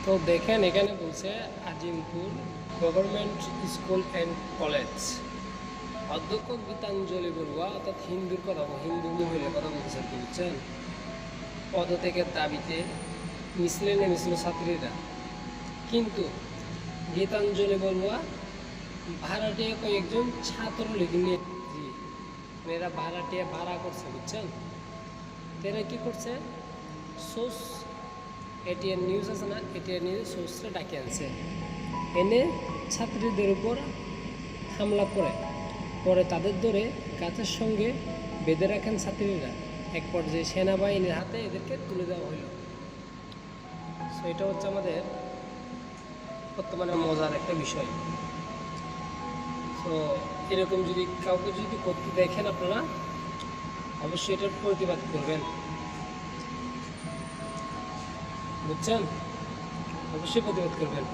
তো দেখেন এখানে বলছে Azimpur government school and college অধ্যক্ষ গীতাঞ্জলি বড়ুয়া অর্থাৎ হিন্দুর কথা, হিন্দু মহিলার কথা বলতেছেন, কি বুঝছেন? পদত্যাগের দাবিতে মিছিলে নেমেছিল ছাত্রীরা, কিন্তু গীতাঞ্জলি বড়ুয়া ভাড়াটিয়া কয়েকজন ছাত্রলীগ নেত্রী, এরা ভাড়াটিয়া ভাড়া করছে, বুঝছেন? এরা কি করছে? সোর্স এটিএন নিউজ আছে না, এটিএন নিউজ সোর্সটা ডাকে আনছে, এনে ছাত্রীদের উপর হামলা করে পরে তাদের ধরে গাছের সঙ্গে বেঁধে রাখেন ছাত্রীরা। এক পর্যায়ে সেনাবাহিনীর হাতে এদেরকে তুলে দেওয়া হইল। সো এটা হচ্ছে আমাদের বর্তমানে মজার একটা বিষয়। তো এরকম যদি কাউকে যদি করতে দেখেন আপনারা অবশ্যই এটার প্রতিবাদ করবেন, বুঝছেন? অবশ্যই প্রতিবাদ করবেন।